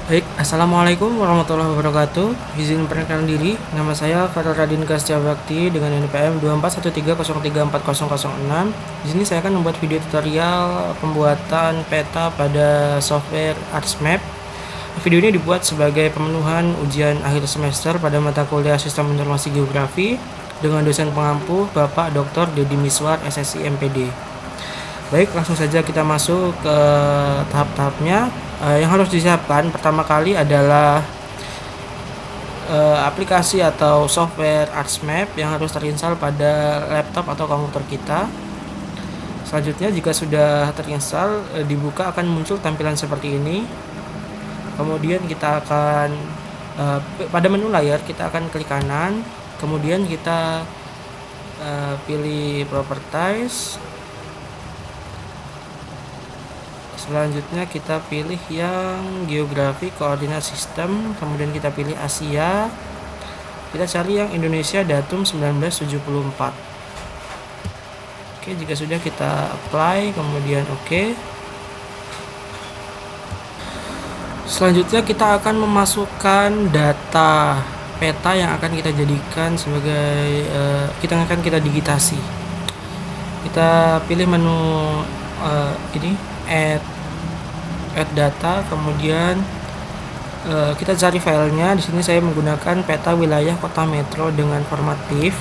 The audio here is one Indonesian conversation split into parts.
Baik, Assalamualaikum warahmatullahi wabarakatuh. Izin perkenalkan diri, nama saya Fathul Radin Kastya Bakti dengan NPM 241303404006. Di sini saya akan membuat video tutorial pembuatan peta pada software ArtsMap. Video ini dibuat sebagai pemenuhan ujian akhir semester pada mata kuliah Sistem Informasi Geografi dengan dosen pengampu Bapak Dr. Deddy Miswar, SSI MPD. Baik, langsung saja kita masuk ke tahap-tahapnya. Yang harus disiapkan pertama kali adalah aplikasi atau software ArtsMap yang harus terinstall pada laptop atau komputer kita. Selanjutnya jika sudah terinstall, dibuka akan muncul tampilan seperti ini. Kemudian kita akan pada menu layar kita akan klik kanan, kemudian kita pilih properties. Selanjutnya kita pilih yang geografi koordinat sistem, kemudian kita pilih Asia. Kita cari yang Indonesia datum 1974. Oke, jika sudah kita apply, kemudian oke. Selanjutnya kita akan memasukkan data peta yang akan kita jadikan sebagai kita digitasi. Kita pilih menu ini add data, kemudian kita cari filenya. Di sini saya menggunakan peta wilayah kota metro dengan format TIFF.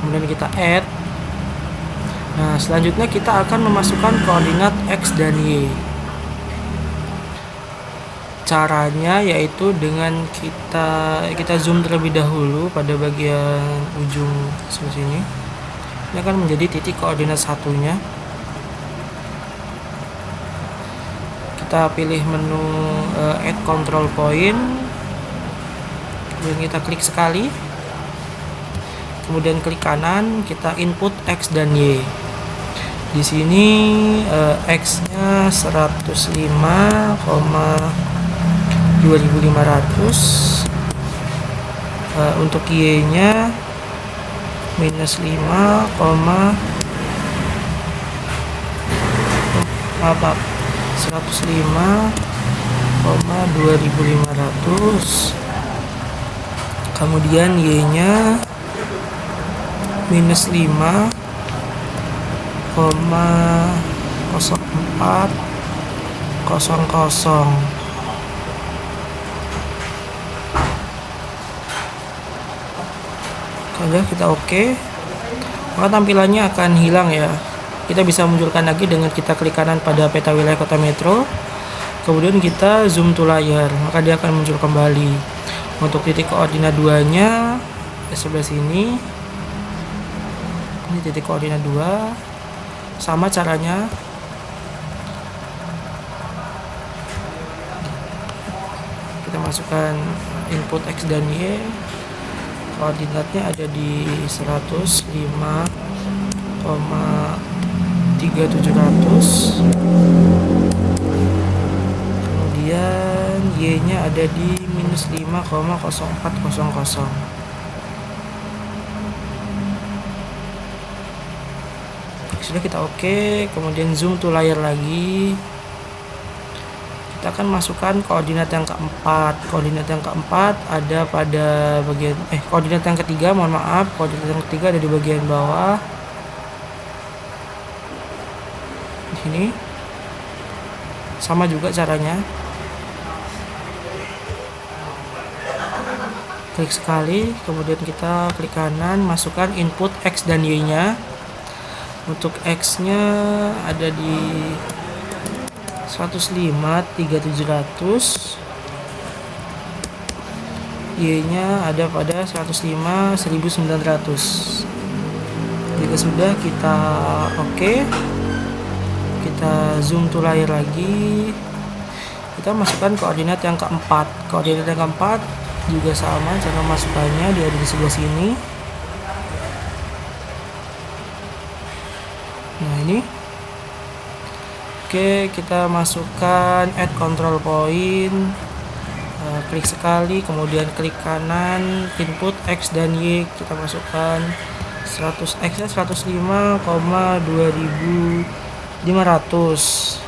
Kemudian kita add. Nah, selanjutnya kita akan memasukkan koordinat X dan Y. Caranya yaitu dengan kita zoom terlebih dahulu pada bagian ujung sini. Ini akan menjadi titik koordinat satunya. Kita pilih menu add control point, kemudian kita klik sekali, kemudian klik kanan, kita input X dan Y. Di sini X-nya 105,2500, untuk Y-nya minus 105,2500, kemudian Y-nya minus 5,0400. Kalau kita oke, maka tampilannya akan hilang ya. Kita bisa munculkan lagi dengan kita klik kanan pada peta wilayah kota metro, kemudian kita zoom to layar, maka dia akan muncul kembali. Untuk titik koordinat 2-nya di sebelah sini. Ini titik koordinat 2. Sama caranya. Kita masukkan input X dan Y. Koordinatnya ada di 105,3700. Kemudian Y-nya ada di minus 5,0400. Sudah, kita oke, kemudian zoom to layar lagi. Kita akan masukkan koordinat yang keempat. Koordinat yang keempat ada pada bagian koordinat yang ketiga, koordinat yang ketiga ada di bagian bawah. Di sini. Sama juga caranya. Klik sekali, kemudian kita klik kanan, masukkan input X dan Y-nya. Untuk X-nya ada di 105,3700. Y-nya ada pada 105,1900. Jika sudah, kita oke. Kita zoom to layar lagi. Kita masukkan koordinat yang keempat. Koordinat yang keempat juga sama cara masukannya, dia ada di sebelah sini. Nah, ini. Oke, kita masukkan add control point. Klik sekali, kemudian klik kanan, input X dan Y. Kita masukkan 100 X-nya 105,2500.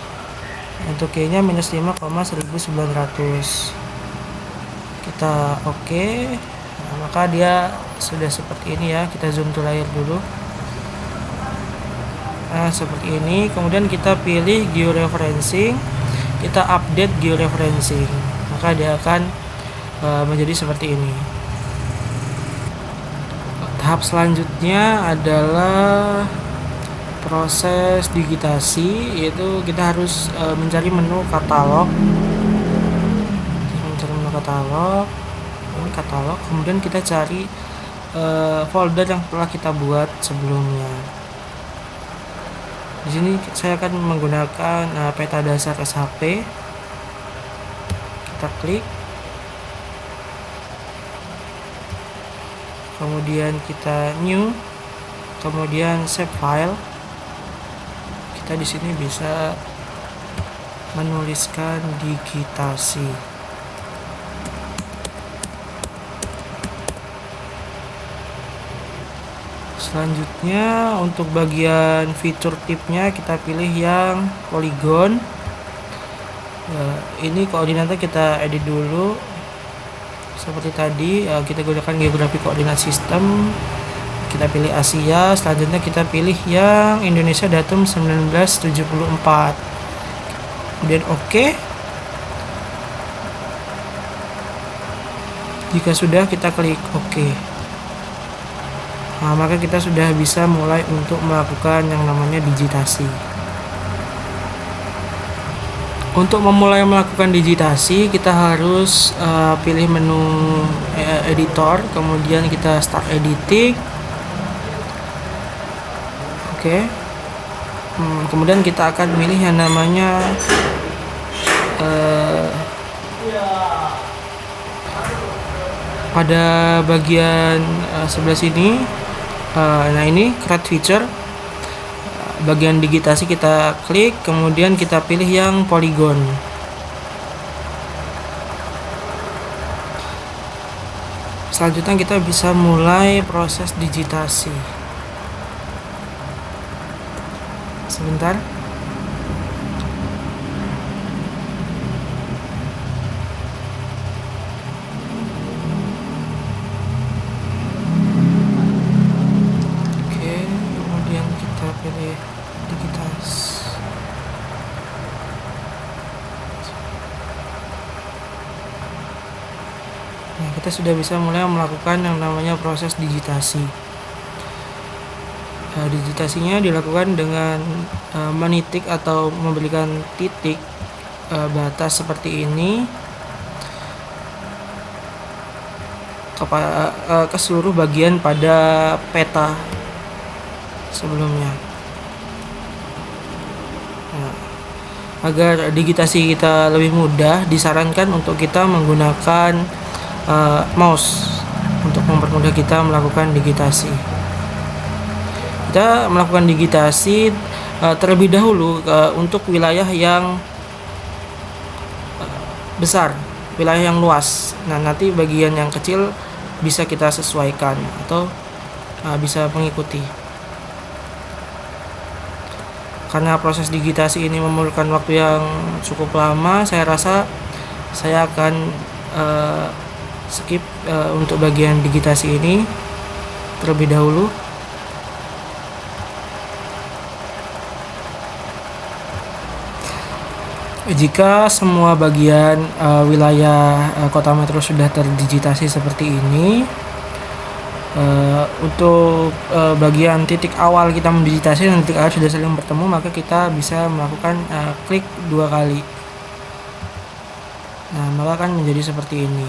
Untuk Y nya minus 5,1900. Kita oke. Nah, maka dia sudah seperti ini ya. Kita zoom to layar dulu. Nah, seperti ini. Kemudian kita pilih georeferencing, kita update georeferencing, maka dia akan menjadi seperti ini. Tahap selanjutnya adalah proses digitasi, yaitu kita harus mencari menu katalog. Ini katalog, kemudian kita cari folder yang telah kita buat sebelumnya. Di sini saya akan menggunakan peta dasar SHP. Kita klik, kemudian kita new, kemudian save file. Kita di sini bisa menuliskan digitasi. Selanjutnya untuk bagian fitur tipnya kita pilih yang polygon. Ini koordinatnya kita edit dulu seperti tadi. Kita gunakan geografi koordinat sistem, kita pilih Asia. Selanjutnya kita pilih yang Indonesia datum 1974, kemudian oke. Jika sudah, kita klik oke. Nah, maka kita sudah bisa mulai untuk melakukan yang namanya digitasi. Untuk memulai melakukan digitasi, kita harus pilih menu editor, kemudian kita start editing. Oke. Kemudian kita akan pilih yang namanya pada bagian sebelah sini. Nah, ini create feature. Bagian digitasi kita klik, kemudian kita pilih yang polygon. Selanjutnya kita bisa mulai proses digitasi. Sebentar. Nah, kita sudah bisa mulai melakukan yang namanya proses digitasi. Digitasinya dilakukan dengan menitik atau memberikan titik batas seperti ini ke seluruh bagian pada peta sebelumnya. Nah, agar digitasi kita lebih mudah, disarankan untuk kita menggunakan mouse untuk mempermudah kita melakukan digitasi. Kita melakukan digitasi terlebih dahulu untuk wilayah yang besar, wilayah yang luas. Nah, nanti bagian yang kecil bisa kita sesuaikan atau bisa mengikuti. Karena proses digitasi ini memerlukan waktu yang cukup lama, saya rasa saya akan skip untuk bagian digitasi ini terlebih dahulu. Jika semua bagian wilayah kota metro sudah terdigitasi seperti ini, untuk bagian titik awal kita mendigitasi dan titik akhir sudah saling bertemu, maka kita bisa melakukan klik 2 kali. Nah, maka akan menjadi seperti ini.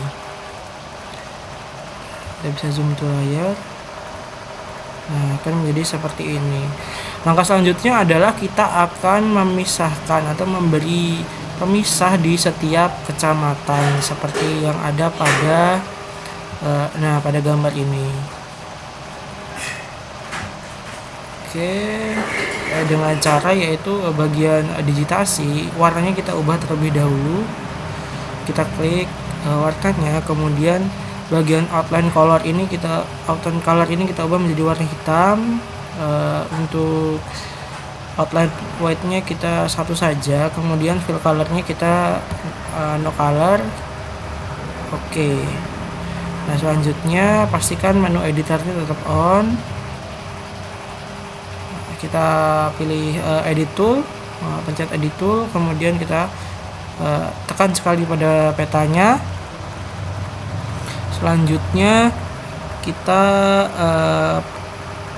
Kita bisa zoom to layar. Nah, akan menjadi seperti ini. Langkah selanjutnya adalah kita akan memisahkan atau memberi pemisah di setiap kecamatan seperti yang ada pada pada gambar ini. Oke, dengan cara yaitu bagian digitasi, warnanya kita ubah terlebih dahulu. Kita klik warnanya, kemudian bagian outline color ini kita ubah menjadi warna hitam. Untuk outline white-nya kita satu saja, kemudian fill color-nya kita no color. Oke. Nah, selanjutnya pastikan menu editornya tetap on. Kita pilih edit tool, pencet edit tool, kemudian kita tekan sekali pada petanya. Selanjutnya kita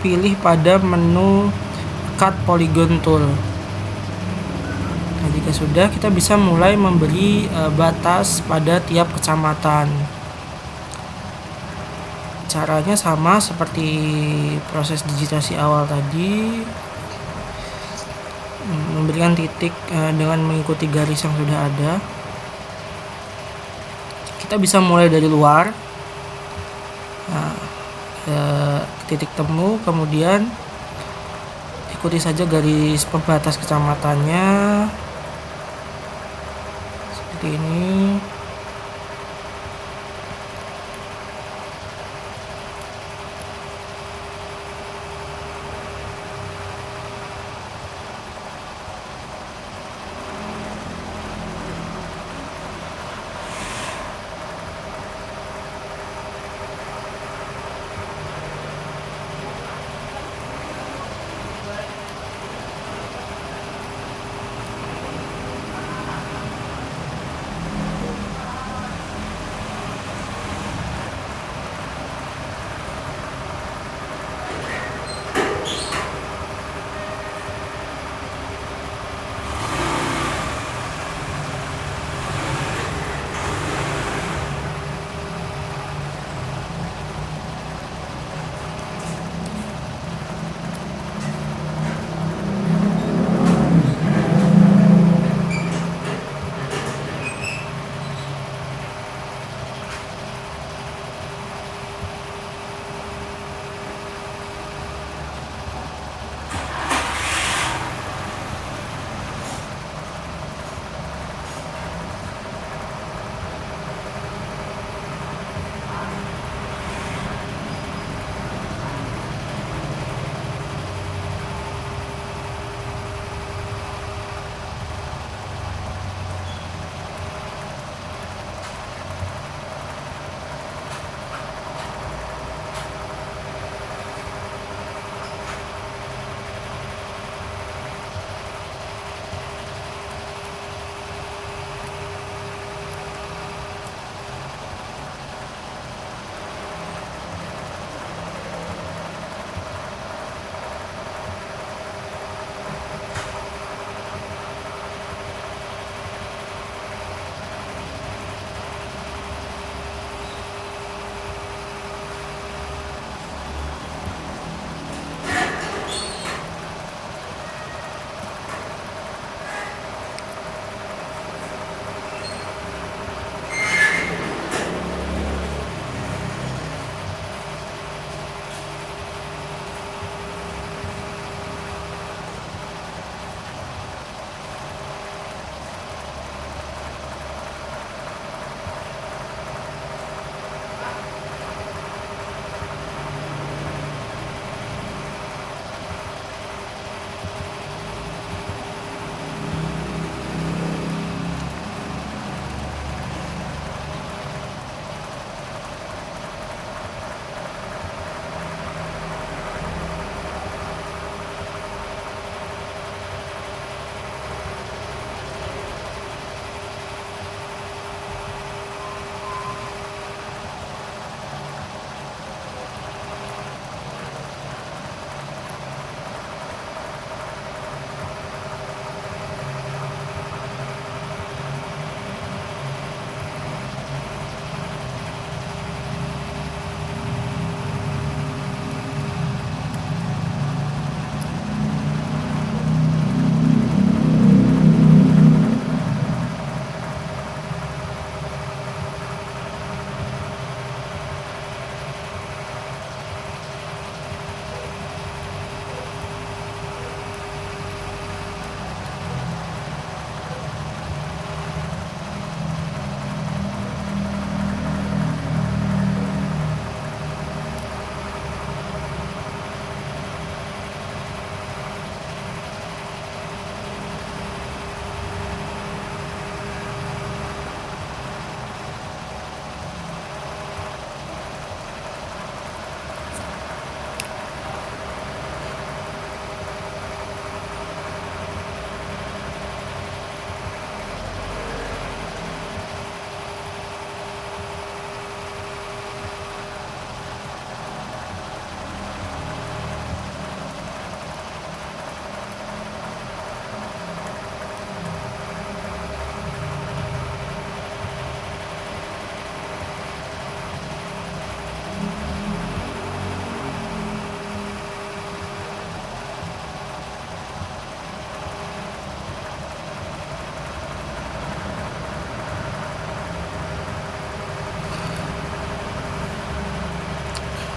pilih pada menu cut polygon tool. Nah, jika sudah, kita bisa mulai memberi batas pada tiap kecamatan. Caranya sama seperti proses digitasi awal tadi, memberikan titik dengan mengikuti garis yang sudah ada. Kita bisa mulai dari luar, titik temu, kemudian ikuti saja garis pembatas kecamatannya seperti ini.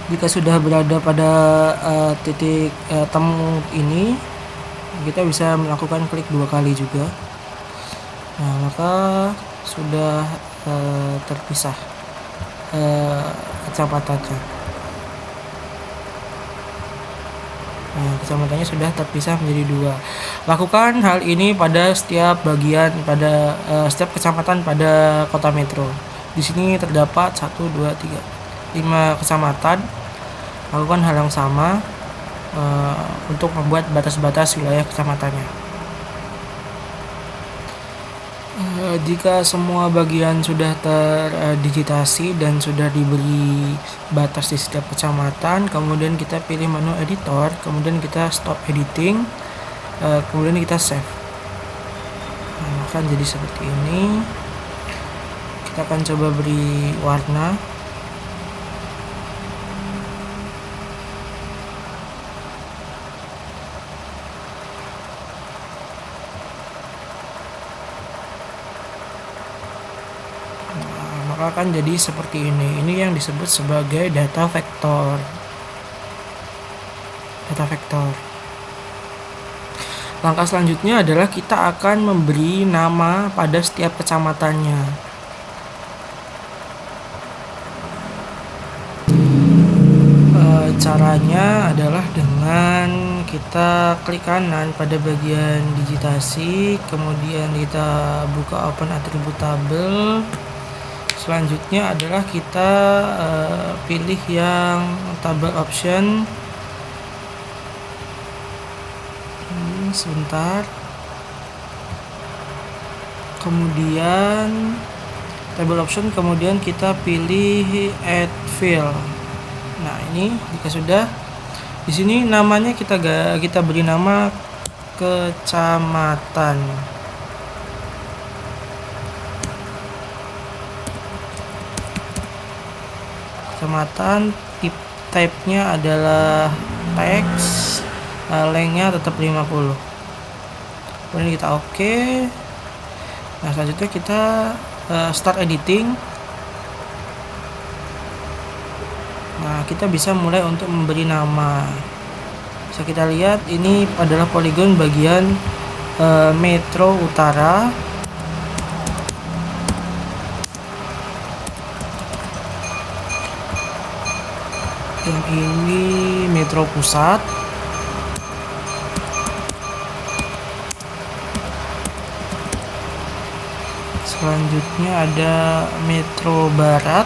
Jika sudah berada pada titik temu ini, kita bisa melakukan klik 2 kali juga. Nah, maka sudah terpisah kecamatannya. Nah, kecamatannya sudah terpisah menjadi 2. Lakukan hal ini pada setiap bagian, pada setiap kecamatan pada kota metro. Di sini terdapat 1, 2, 3, 5 kecamatan. Lakukan hal yang sama untuk membuat batas-batas wilayah kecamatannya. Jika semua bagian sudah terdigitasi dan sudah diberi batas di setiap kecamatan, kemudian kita pilih menu editor, kemudian kita stop editing, kemudian kita save. Nah, akan jadi seperti ini. Kita akan coba beri warna. Maka akan jadi seperti ini. Ini yang disebut sebagai data vektor. Langkah selanjutnya adalah kita akan memberi nama pada setiap kecamatannya. Caranya adalah dengan kita klik kanan pada bagian digitasi, kemudian kita buka open attribute table. Selanjutnya adalah kita pilih yang table option. Sebentar. Kemudian table option, kemudian kita pilih add field. Nah, ini jika sudah, di sini namanya kita beri nama kecamatan. Type-nya adalah teks, lengthnya tetap 50. Kemudian kita oke. Nah, selanjutnya kita start editing. Nah, kita bisa mulai untuk memberi nama. Bisa kita lihat ini adalah poligon bagian metro utara. Yang ini metro pusat. Selanjutnya ada metro barat.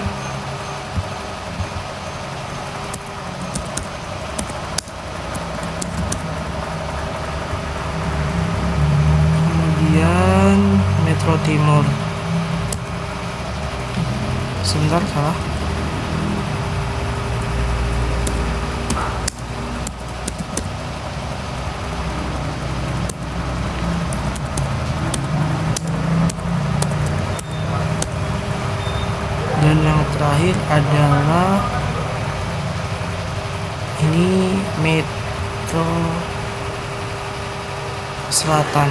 Kemudian metro timur. Sebentar, salah. Dan yang terakhir adalah ini metro selatan.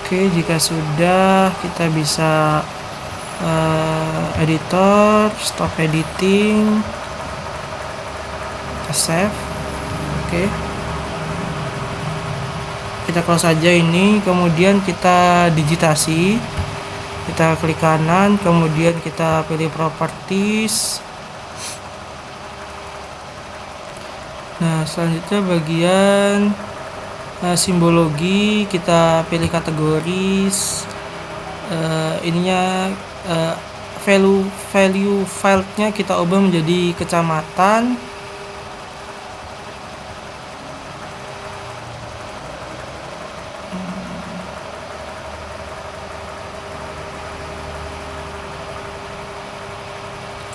Oke, jika sudah, kita bisa editor, stop editing, kita save. Oke, kita close saja ini, kemudian kita digitasi. Kita klik kanan, kemudian kita pilih properties. Nah, selanjutnya bagian simbologi, kita pilih kategoris. Ininya value filenya kita ubah menjadi kecamatan.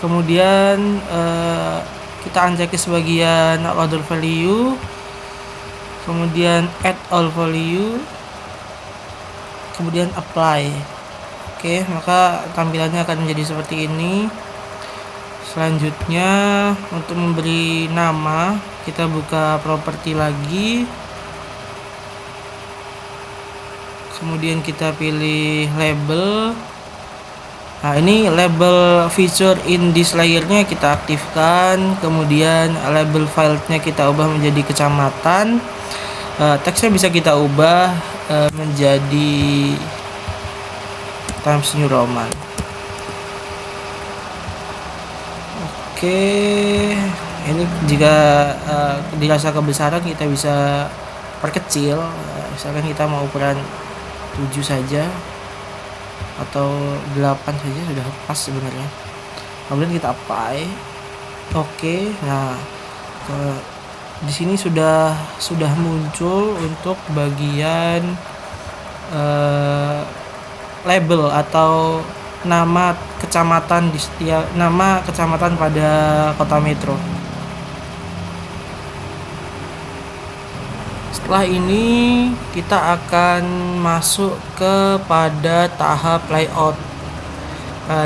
Kemudian kita uncheck sebagian order value, kemudian add all value, kemudian apply. Oke, maka tampilannya akan menjadi seperti ini. Selanjutnya untuk memberi nama, kita buka properti lagi, kemudian kita pilih label. Nah, ini label feature in this layer-nya kita aktifkan, kemudian label filenya kita ubah menjadi kecamatan. Teksnya bisa kita ubah menjadi Times New Roman. Oke, ini jika dirasa kebesaran kita bisa perkecil. Misalkan kita mau ukuran 7 saja atau 8 saja sudah pas sebenarnya. Kemudian kita apply. Oke, nah di sini sudah muncul untuk bagian label atau nama kecamatan nama kecamatan pada kota metro. Setelah ini kita akan masuk kepada tahap layout.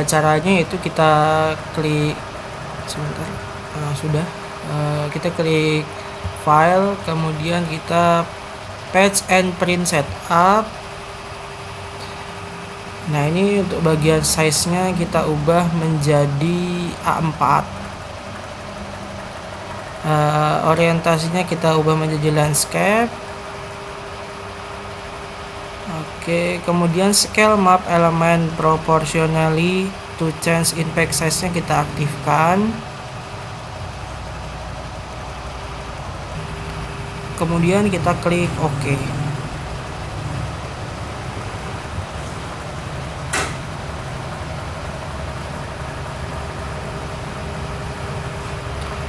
Caranya itu kita klik sebentar. Sudah kita klik file, kemudian kita patch and print setup. Nah, ini untuk bagian size-nya kita ubah menjadi A4. Orientasinya kita ubah menjadi landscape. Oke, kemudian scale map element proportionally to change impact size-nya kita aktifkan. Kemudian kita klik OK.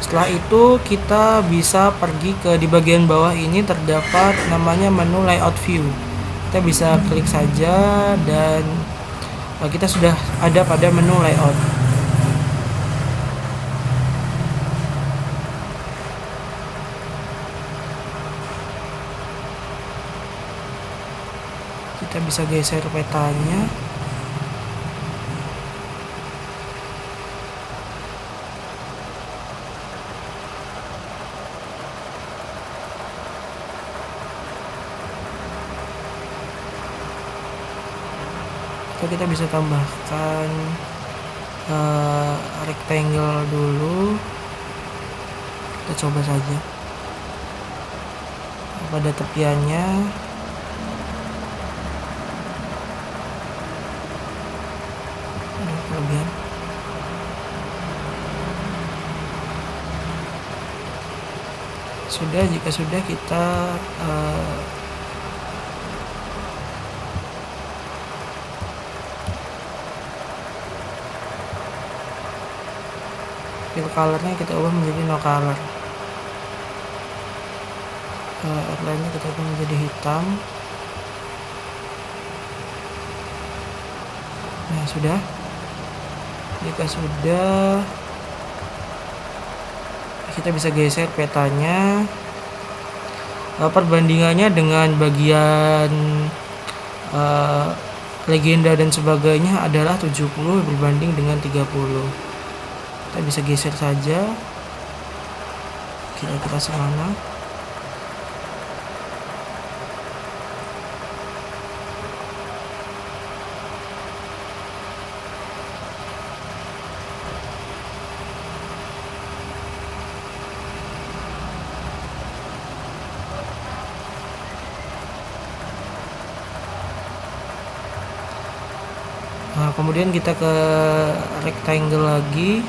Setelah itu kita bisa pergi di bagian bawah ini terdapat namanya menu layout view. Kita bisa klik saja dan kita sudah ada pada menu layout. Kita bisa geser petanya. Kita bisa tambahkan rectangle dulu. Kita coba saja pada tepiannya. Ada kelebihan. Jika sudah kita fill colornya kita ubah menjadi no color. Outline-nya kita ubah menjadi hitam. Nah, sudah. Jika sudah, kita bisa geser petanya. Perbandingannya dengan bagian legenda dan sebagainya adalah 70 berbanding dengan 30. Kita bisa geser saja kira-kira semana. Nah, kemudian kita ke rectangle lagi.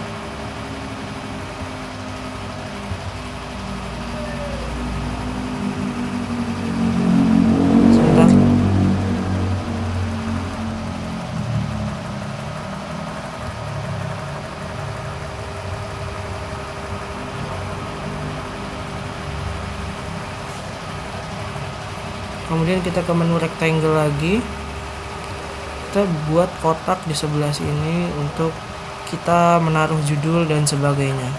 Kemudian kita ke menu rectangle lagi. Kita buat kotak di sebelah sini untuk kita menaruh judul dan sebagainya.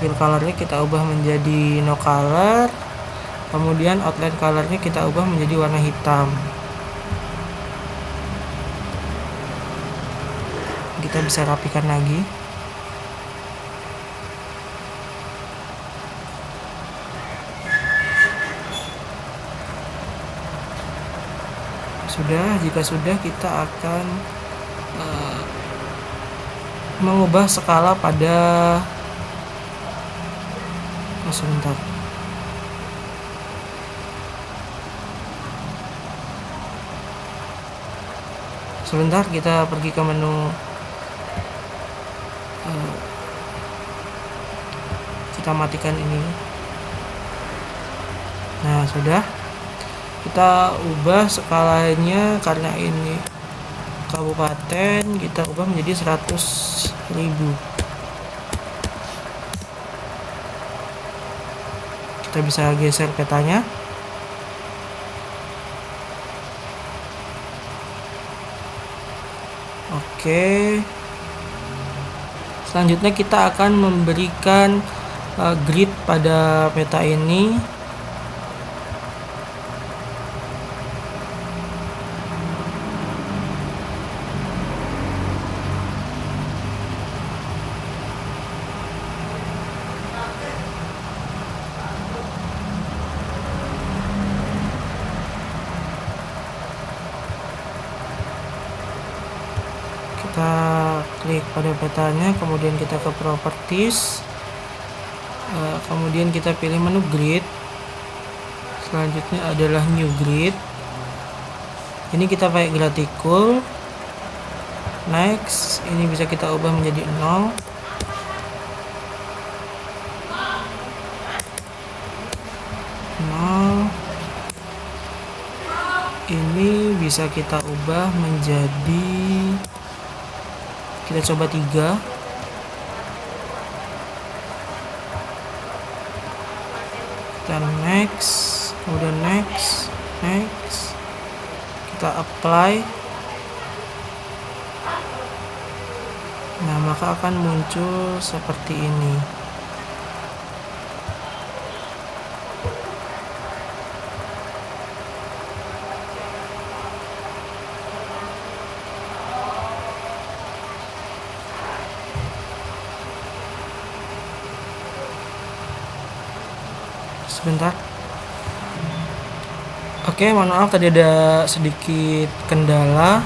fill colornya kita ubah menjadi no color, kemudian outline colornya kita ubah menjadi warna hitam. Kita bisa rapikan lagi. Jika sudah kita akan mengubah skala pada sebentar kita pergi ke menu, kita matikan ini. Nah, sudah kita ubah skalanya, karena ini kabupaten kita ubah menjadi 100.000. Kita bisa geser petanya. Oke, selanjutnya kita akan memberikan grid pada peta ini. Kita klik pada petanya, kemudian kita ke properties, kemudian kita pilih menu grid. Selanjutnya adalah new grid. Ini kita pakai graticule. Next, ini bisa kita ubah menjadi 0. Ini bisa kita ubah menjadi, kita coba 3. Kita next, kemudian next, kita apply. Nah, maka akan muncul seperti ini. Sebentar. Oke, mohon maaf tadi ada sedikit kendala.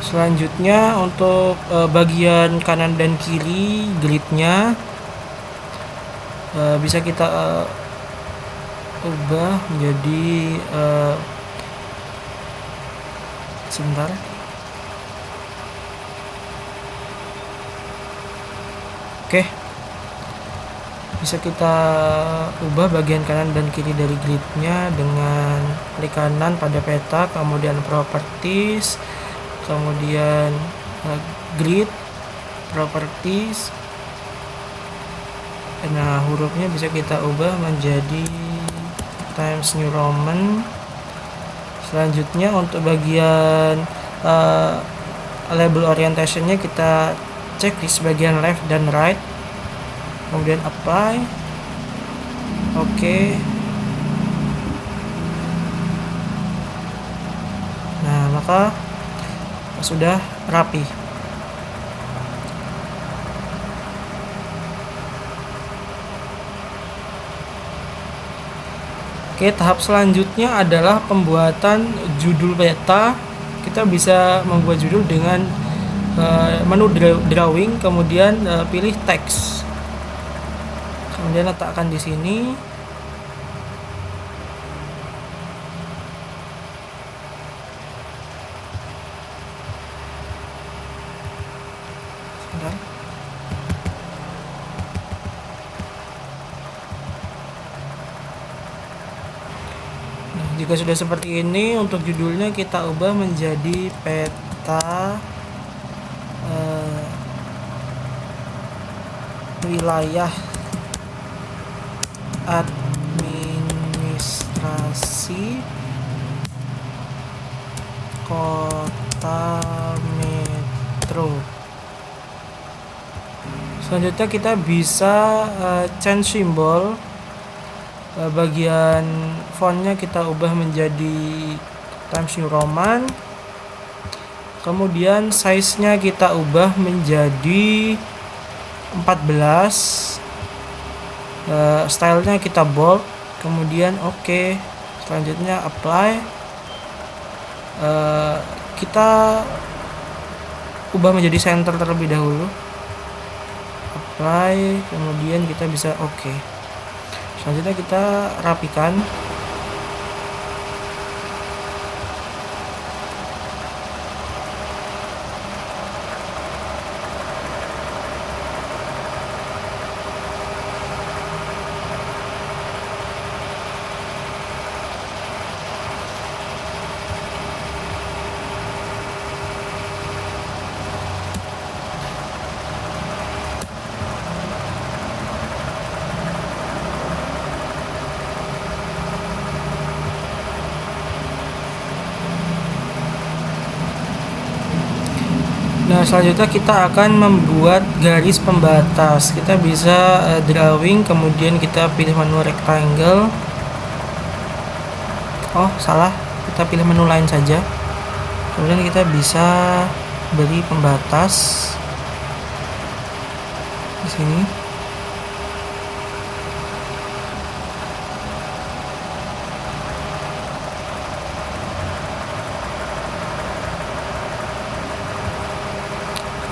Selanjutnya untuk bagian kanan dan kiri gridnya bisa kita ubah menjadi sebentar. Oke, bisa kita ubah bagian kanan dan kiri dari gridnya dengan klik kanan pada peta, kemudian properties, kemudian grid, properties. Nah, hurufnya bisa kita ubah menjadi Times New Roman. Selanjutnya untuk bagian label orientationnya kita cek di sebagian left dan right, kemudian apply. Oke. Nah, maka sudah rapi. Oke, tahap selanjutnya adalah pembuatan judul peta. Kita bisa membuat judul dengan menu drawing, kemudian pilih teks, kemudian letakkan di sini. Nah, jika sudah seperti ini, untuk judulnya kita ubah menjadi peta wilayah administrasi kota metro. Selanjutnya kita bisa change symbol. Bagian fontnya kita ubah menjadi Times New Roman. Kemudian size-nya kita ubah menjadi 14. Stylenya kita bold. Kemudian oke. Selanjutnya apply. Kita ubah menjadi center terlebih dahulu. Apply. Kemudian kita bisa oke. Selanjutnya kita rapikan. Nah, selanjutnya kita akan membuat garis pembatas. Kita bisa drawing, kemudian kita pilih menu rectangle. Oh, salah. Kita pilih menu lain saja. Kemudian kita bisa beri pembatas di sini.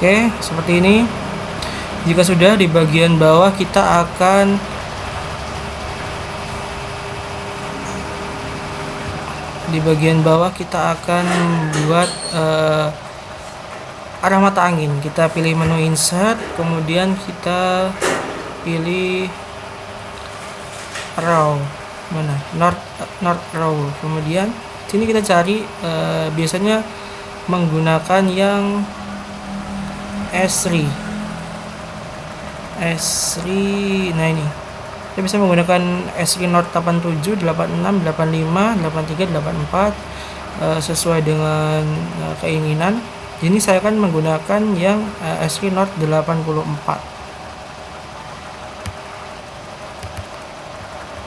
Oke, seperti ini. Jika sudah, di bagian bawah kita akan membuat arah mata angin. Kita pilih menu insert, kemudian kita pilih row. Mana? North row. Kemudian sini kita cari biasanya menggunakan yang S3. Nah ini kita bisa menggunakan S3 North 87, 86, 85, 83, 84 sesuai dengan keinginan. Ini saya akan menggunakan yang S3 North 84.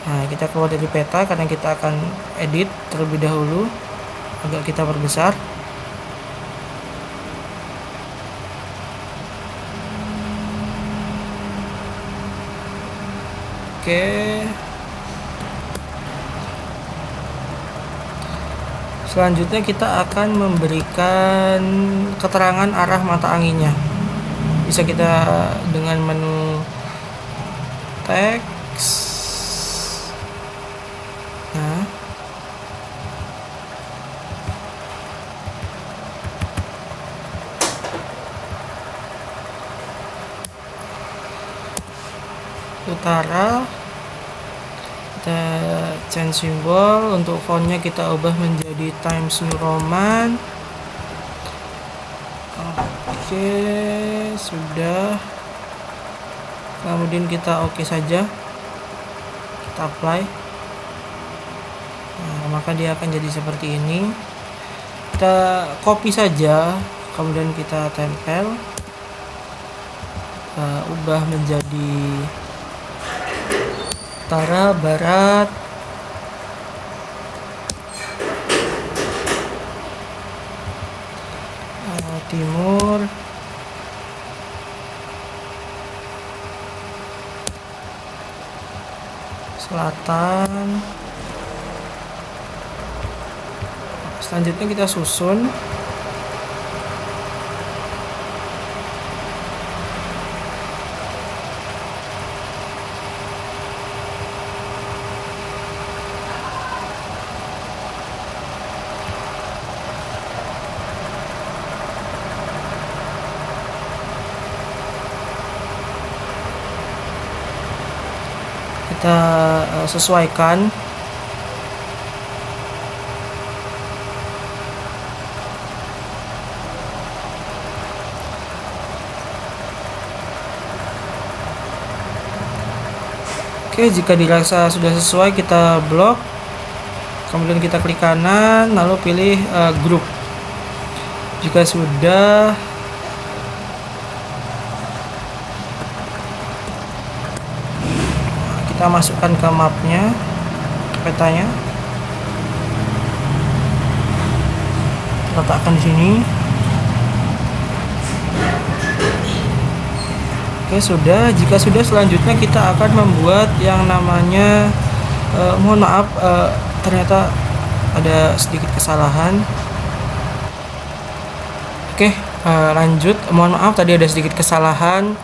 Nah, kita keluar dari peta karena kita akan edit terlebih dahulu. Agak kita perbesar. Oke. Selanjutnya kita akan memberikan keterangan arah mata anginnya. Bisa kita dengan menu teks. Nah, utara, kita change symbol. Untuk fontnya kita ubah menjadi Times New Roman. Oke, sudah. Kemudian kita oke saja, kita apply. Nah, maka dia akan jadi seperti ini. Kita copy saja, kemudian kita tempel, ubah menjadi utara, barat, timur, selatan. Selanjutnya kita susun. Kita sesuaikan. Oke, jika dirasa sudah sesuai kita blok, kemudian kita klik kanan lalu pilih grup. Jika sudah, kita masukkan ke mapnya, petanya, letakkan di sini. Oke, sudah. Jika sudah, selanjutnya kita akan membuat yang namanya mohon maaf, ternyata ada sedikit kesalahan. Oke, lanjut. Mohon maaf, tadi ada sedikit kesalahan.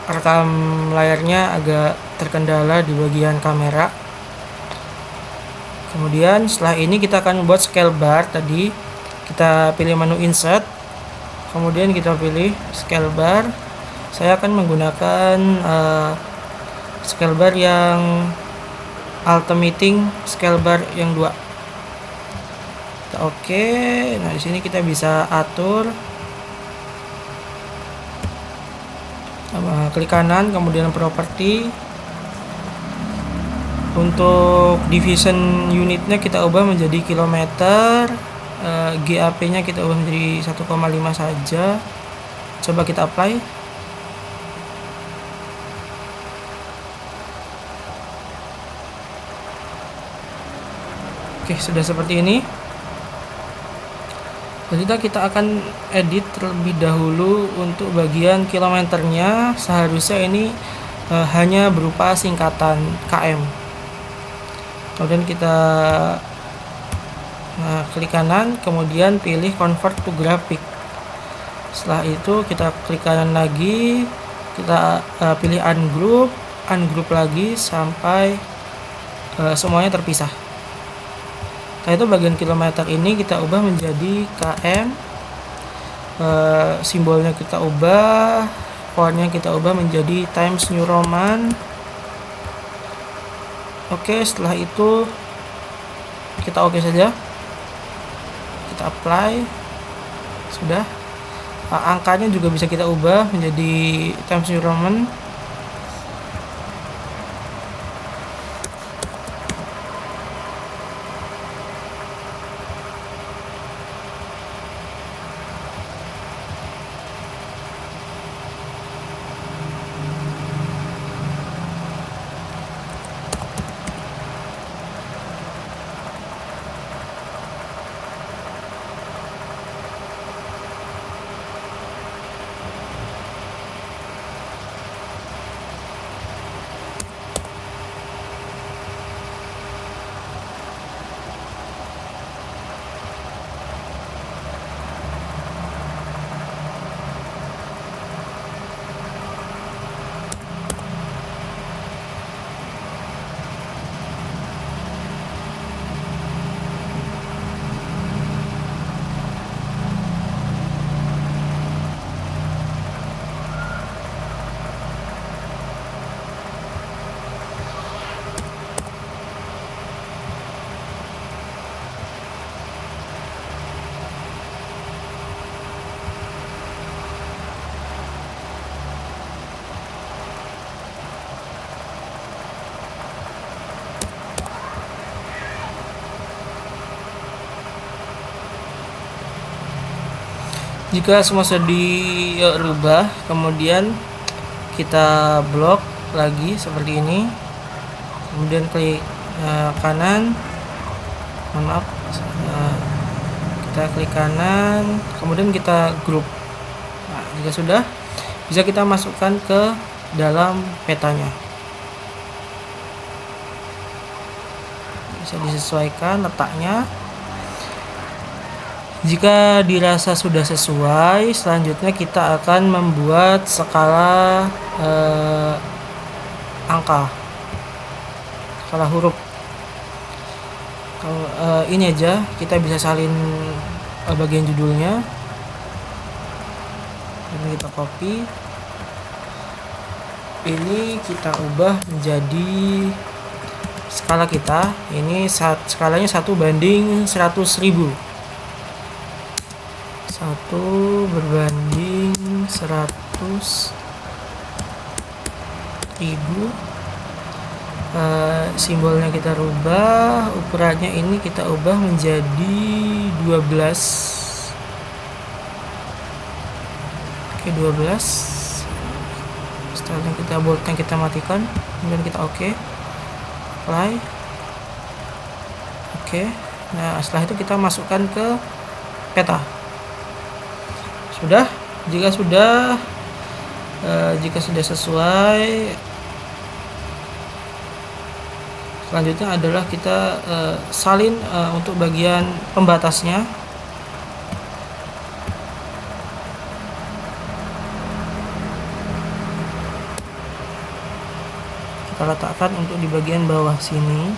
Rekam layarnya agak terkendala di bagian kamera. Kemudian setelah ini kita akan membuat scale bar. Tadi kita pilih menu insert, kemudian kita pilih scale bar. Saya akan menggunakan scale bar yang alternating scale bar yang 2. Oke, nah di sini kita bisa atur. Klik kanan, kemudian properti. Untuk division unitnya kita ubah menjadi kilometer, GAP nya kita ubah menjadi 1,5 saja. Coba kita apply. Oke, sudah seperti ini. Selanjutnya kita akan edit terlebih dahulu untuk bagian kilometernya. Seharusnya ini hanya berupa singkatan km. Kemudian kita klik kanan, kemudian pilih convert to graphic. Setelah itu kita klik kanan lagi, kita pilih ungroup lagi sampai semuanya terpisah. Setelah itu bagian kilometer ini kita ubah menjadi km, simbolnya kita ubah, fontnya kita ubah menjadi Times New Roman. Oke, setelah itu kita oke saja, kita apply. Sudah. Angkanya juga bisa kita ubah menjadi Times New Roman. Jika semua sudah dirubah, kemudian kita blok lagi seperti ini, kemudian klik kanan, maaf, kita klik kanan, kemudian kita group. Nah, jika sudah, bisa kita masukkan ke dalam petanya. Bisa disesuaikan letaknya. Jika dirasa sudah sesuai, selanjutnya kita akan membuat skala angka, skala huruf. Kalau ini aja, kita bisa salin bagian judulnya. Ini kita copy. Ini kita ubah menjadi skala kita. Ini skalanya 1:100.000. 1/100.000. Simbolnya kita rubah, ukurannya ini kita ubah menjadi 12. Oke, 12. Setelah kita boldnya kita matikan, kemudian kita oke, apply. Oke. Nah, setelah itu kita masukkan ke peta. Sudah. Jika sudah sesuai, selanjutnya adalah kita salin untuk bagian pembatasnya. Kita letakkan untuk di bagian bawah sini.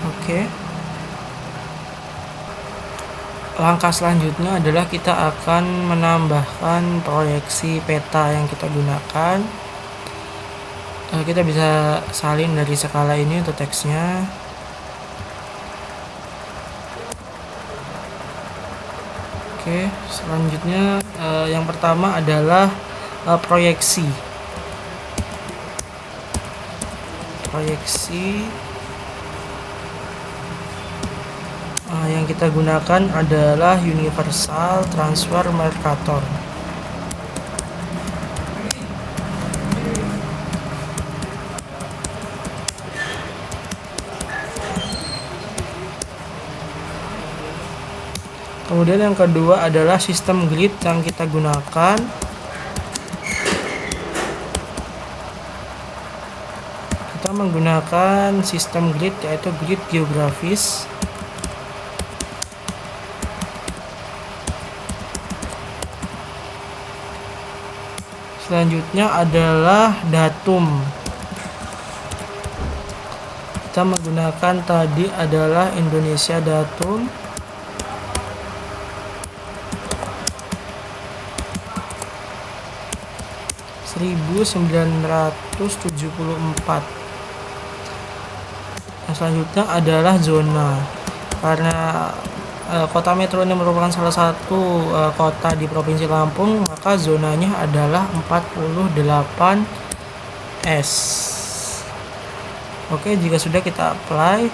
Oke. Langkah selanjutnya adalah kita akan menambahkan proyeksi peta yang kita gunakan. Kita bisa salin dari skala ini untuk teksnya. Oke, selanjutnya yang pertama adalah proyeksi. Yang kita gunakan adalah Universal Transfer Mercator. Kemudian yang kedua adalah sistem grid yang kita gunakan. Kita menggunakan sistem grid yaitu grid geografis. Selanjutnya adalah datum. Kita menggunakan tadi adalah Indonesia datum. (1974). Nah, selanjutnya adalah zona. Karena kota Metro ini merupakan salah satu kota di Provinsi Lampung, maka zonanya adalah 48S. Oke, jika sudah kita apply,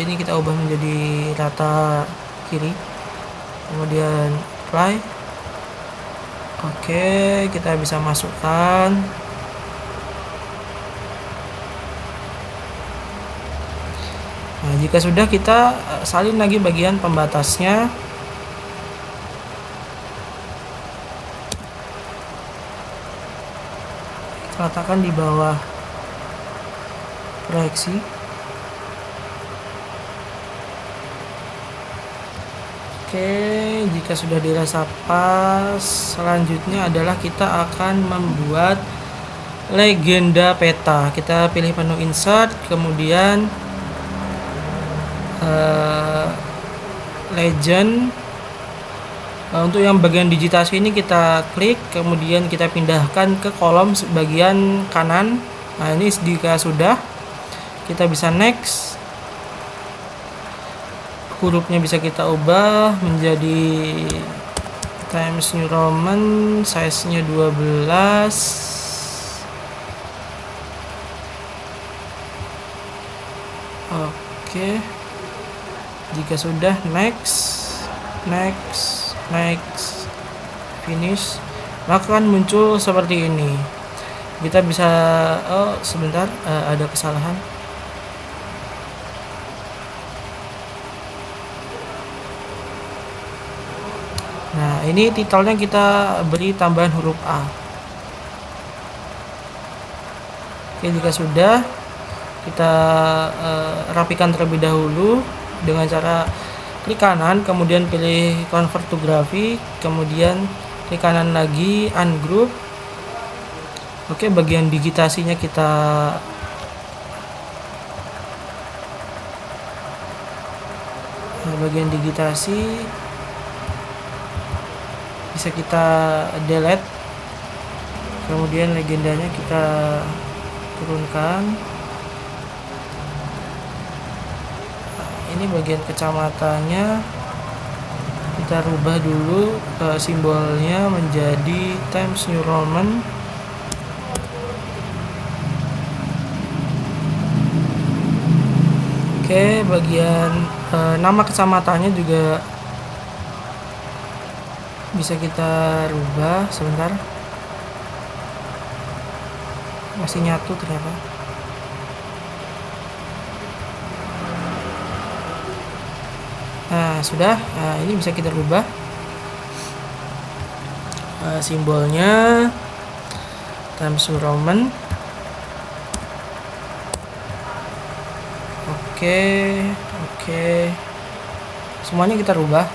ini kita ubah menjadi rata kiri, kemudian apply. Oke, kita bisa masukkan. Nah, jika sudah, kita salin lagi bagian pembatasnya. Kita letakkan di bawah proyeksi. Oke, jika sudah dirasa pas, selanjutnya adalah kita akan membuat legenda peta. Kita pilih menu insert, kemudian legend. Untuk yang bagian digitasi ini kita klik, kemudian kita pindahkan ke kolom bagian kanan. Nah, ini jika sudah, kita bisa next. Hurufnya bisa kita ubah menjadi Times New Roman, size-nya 12. Oke. Jika sudah, next, finish, maka akan muncul seperti ini. Kita bisa, sebentar, ada kesalahan. Nah, ini titelnya kita beri tambahan huruf A. Oke, jika sudah, kita rapikan terlebih dahulu dengan cara klik kanan, kemudian pilih convert to graphic, kemudian klik kanan lagi, ungroup. Oke, bagian digitasinya kita bisa kita delete, kemudian legendanya kita turunkan. Ini bagian kecamatannya kita rubah dulu simbolnya menjadi Times New Roman. Oke, bagian nama kecamatannya juga bisa kita rubah sebentar. Masih nyatu ternyata. Nah, sudah. Nah, ini bisa kita rubah simbolnya Times New Roman. Oke. Semuanya kita rubah.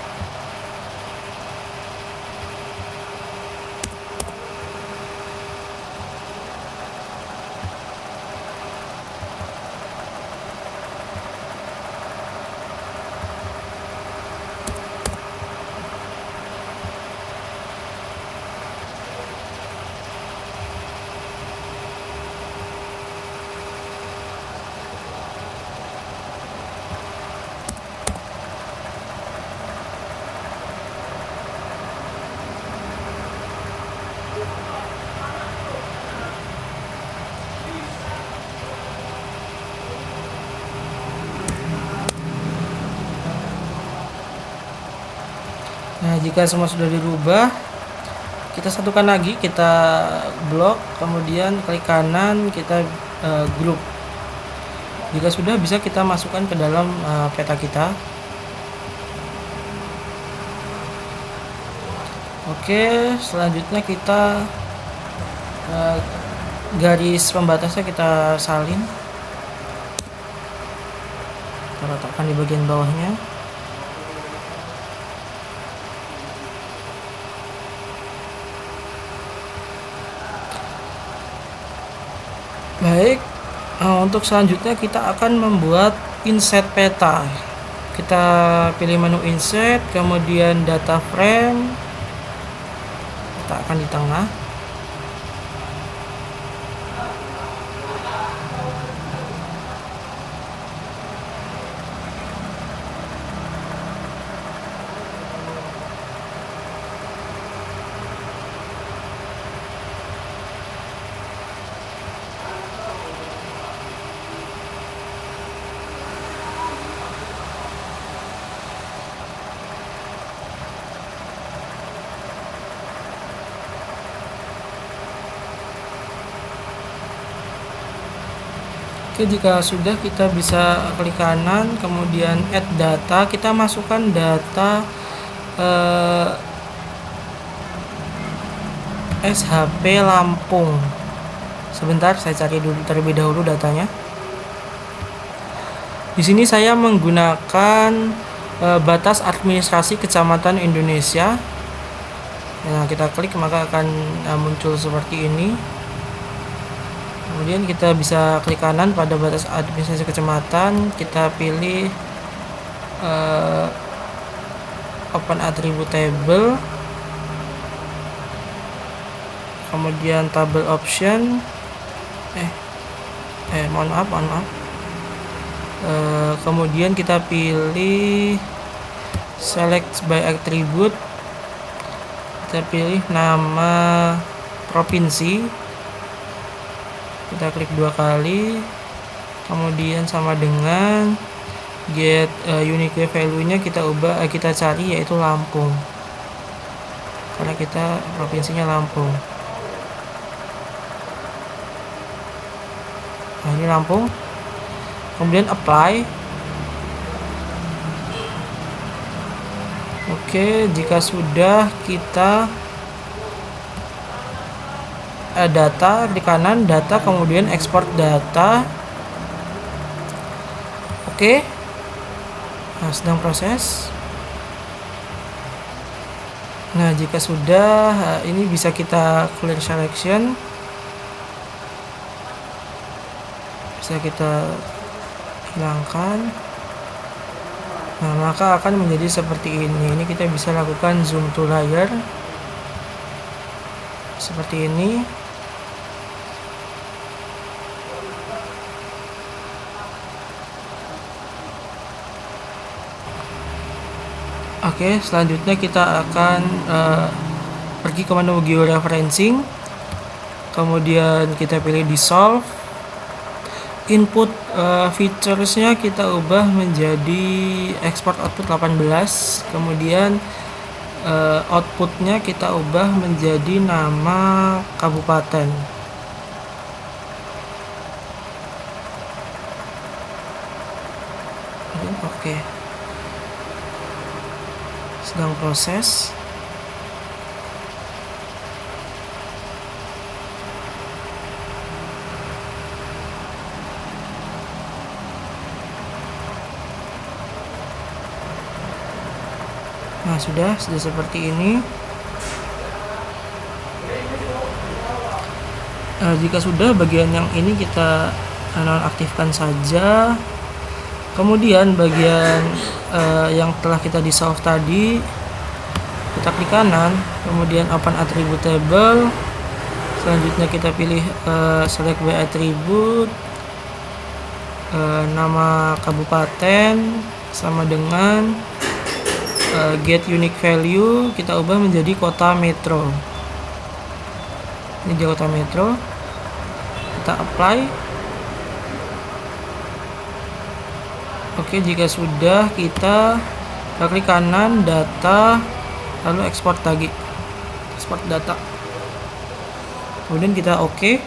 Nah, jika semua sudah dirubah, kita satukan lagi, kita blok, kemudian klik kanan, kita grup. Jika sudah, bisa kita masukkan ke dalam peta kita. Oke, selanjutnya kita garis pembatasnya kita salin, kita letakkan di bagian bawahnya. Baik, untuk selanjutnya kita akan membuat insert peta. Kita pilih menu insert, kemudian data frame, letakkan di tengah. Oke, jika sudah, kita bisa klik kanan, kemudian add data, kita masukkan data SHP Lampung. Sebentar, saya cari dulu terlebih dahulu datanya. Di sini saya menggunakan batas administrasi Kecamatan Indonesia. Nah, kita klik maka akan muncul seperti ini. Kemudian kita bisa klik kanan pada batas administrasi kecamatan, kita pilih open attribute table, kemudian table option, mohon maaf, kemudian kita pilih select by attribute, kita pilih nama provinsi, kita klik 2 kali, kemudian sama dengan get unique value nya kita ubah, kita cari yaitu Lampung, karena kita provinsinya Lampung. Nah, ini Lampung, kemudian apply. Oke, jika sudah, kita data di kanan, data, kemudian export data. Oke, nah, sedang proses. Nah, jika sudah, ini bisa kita clear selection, bisa kita hilangkan. Nah, maka akan menjadi seperti ini. Ini kita bisa lakukan zoom to layer seperti ini. Oke, selanjutnya kita akan pergi ke menu georeferencing, kemudian kita pilih dissolve, input featuresnya kita ubah menjadi export output 18, kemudian outputnya kita ubah menjadi nama kabupaten. Oke, sedang proses. Nah, sudah seperti ini. Jika sudah, bagian yang ini kita nonaktifkan saja. Kemudian bagian yang telah kita di-solve tadi, kita klik kanan, kemudian open attribute table. Selanjutnya kita pilih select by attribute, nama kabupaten sama dengan get unique value, kita ubah menjadi kota metro. Ini dia kota metro. Kita apply. Oke, jika sudah, kita klik kanan, data, lalu export lagi, export data. Kemudian kita oke.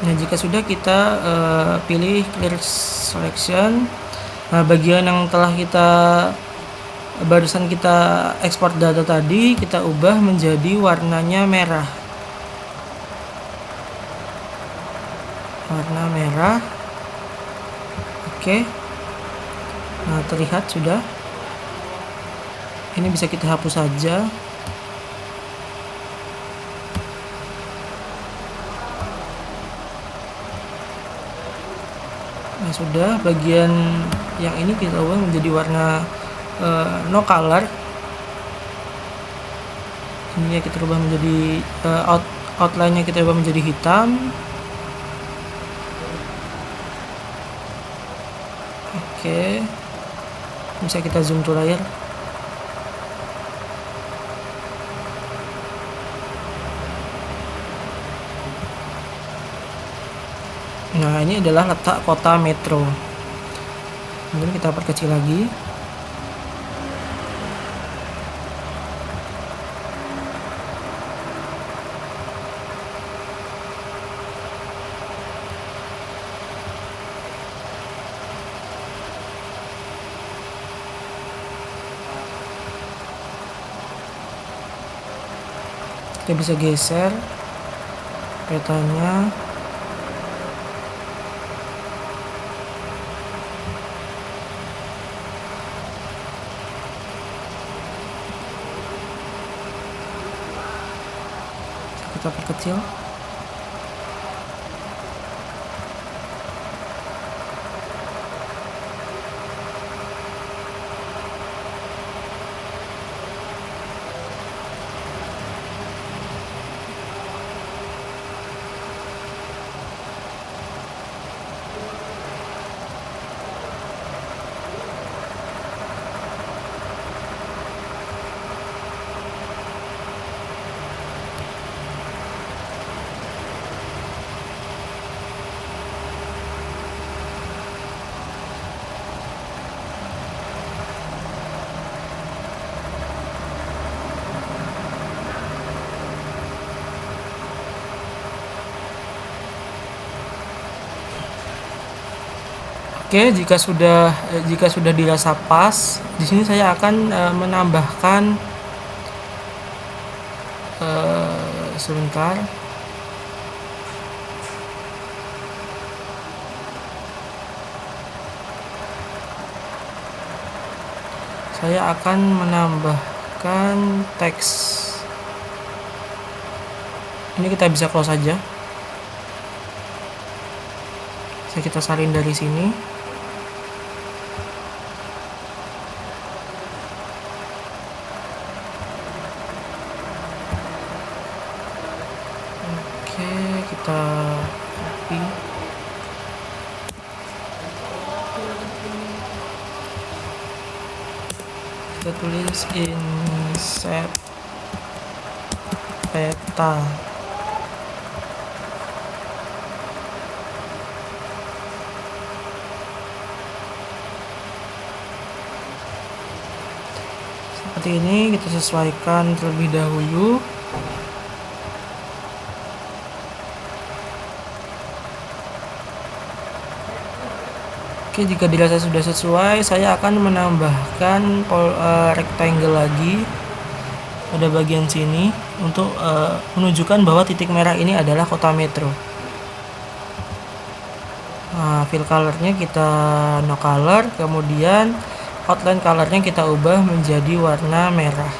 Nah, jika sudah, kita pilih clear selection. Nah, bagian yang telah barusan kita ekspor data tadi, kita ubah menjadi warnanya merah. Warna merah. Oke. Nah, terlihat sudah. Ini bisa kita hapus saja. Nah, sudah, bagian yang ini kita ubah menjadi warna no color. Ini ya kita ubah menjadi outline-nya kita ubah menjadi hitam. Oke, bisa kita zoom to layar. Nah, ini adalah letak kota metro. Kemudian kita perkecil lagi. Kita bisa geser petanya. Kita perkecil. Oke, jika sudah dirasa pas, di sini saya akan menambahkan sebentar. Saya akan menambahkan teks. Ini kita bisa close saja. Kita salin dari sini. Oke, kita copy. Kita tulis insert peta. seperti ini. Kita sesuaikan terlebih dahulu. Oke, jika dirasa sudah sesuai, saya akan menambahkan rectangle lagi pada bagian sini untuk menunjukkan bahwa titik merah ini adalah kota metro. Nah, fill colornya kita no color, kemudian outline colornya kita ubah menjadi warna merah.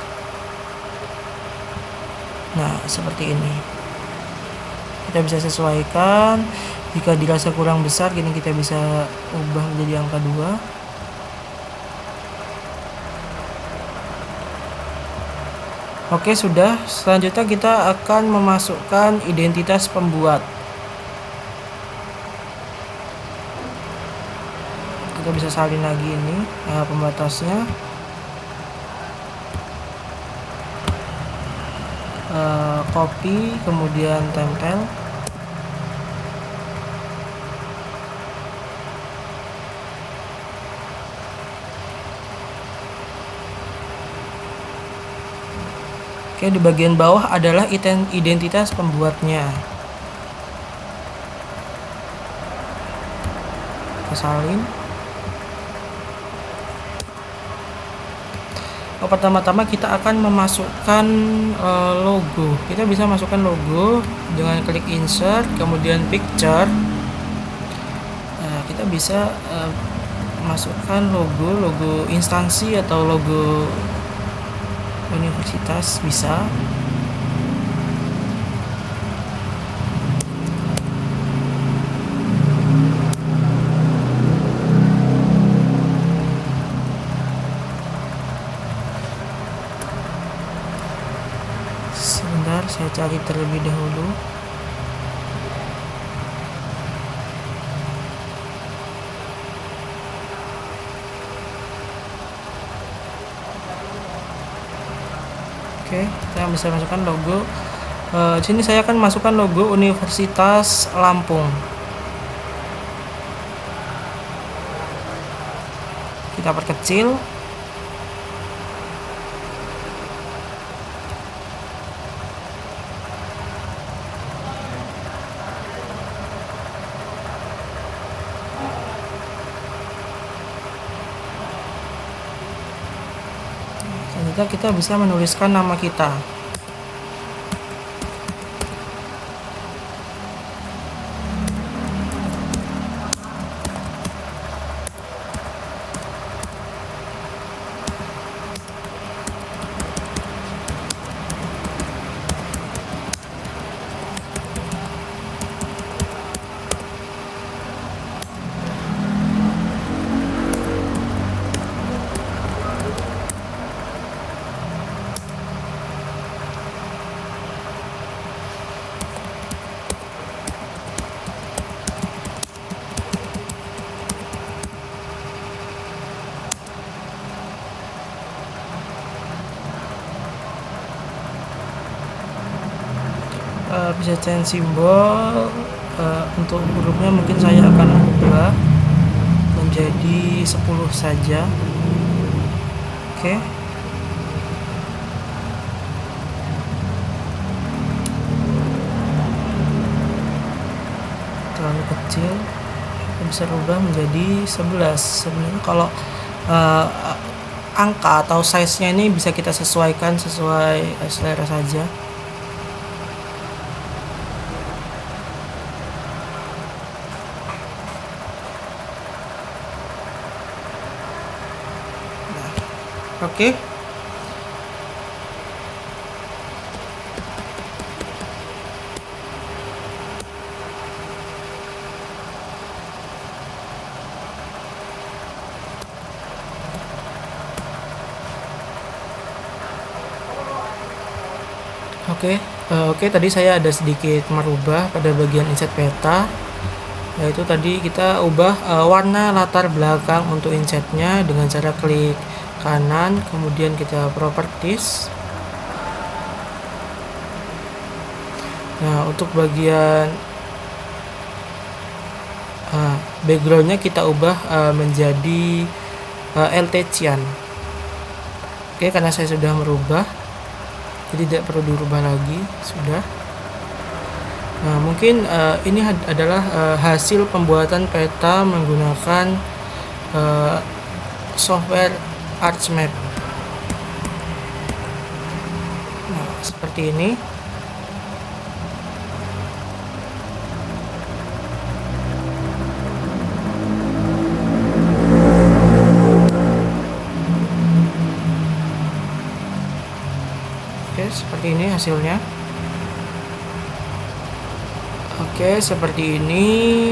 Nah, seperti ini. Kita bisa sesuaikan. Jika dirasa kurang besar, kini kita bisa ubah menjadi angka 2. Oke, sudah. Selanjutnya kita akan memasukkan identitas pembuat. Kita bisa salin lagi ini pembatasnya. Copy, kemudian tempel. Oke, di bagian bawah adalah identitas pembuatnya. Kita salin. Pertama-tama kita akan memasukkan logo. Kita bisa masukkan logo dengan klik insert, kemudian picture. Kita bisa masukkan logo instansi atau logo universitas bisa. Sebentar, saya cari terlebih dahulu. Oke, kita bisa masukkan logo. Di sini saya akan masukkan logo Universitas Lampung. Kita perkecil. Selanjutnya kita bisa menuliskan nama kita. Bisa change simbol. Untuk hurufnya mungkin saya akan ubah menjadi 10 saja. Oke. Terlalu kecil, kita bisa ubah menjadi 11. Sebenarnya kalau angka atau size-nya ini bisa kita sesuaikan sesuai selera saja. Oke. Oke, tadi saya ada sedikit merubah pada bagian inset peta, yaitu tadi kita ubah warna latar belakang untuk insetnya dengan cara klik kanan, kemudian kita properties. Nah, untuk bagian backgroundnya kita ubah menjadi LT Cyan. Oke, karena saya sudah merubah, jadi tidak perlu dirubah lagi, sudah. Nah, mungkin ini adalah hasil pembuatan peta menggunakan software ArchMap. Nah, seperti ini. Oke, seperti ini hasilnya. Oke, seperti ini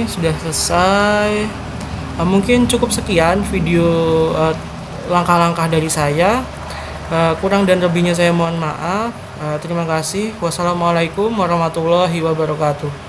sudah selesai. Mungkin cukup sekian video langkah-langkah dari saya. Kurang dan lebihnya saya mohon maaf. Terima kasih. Wassalamualaikum warahmatullahi wabarakatuh.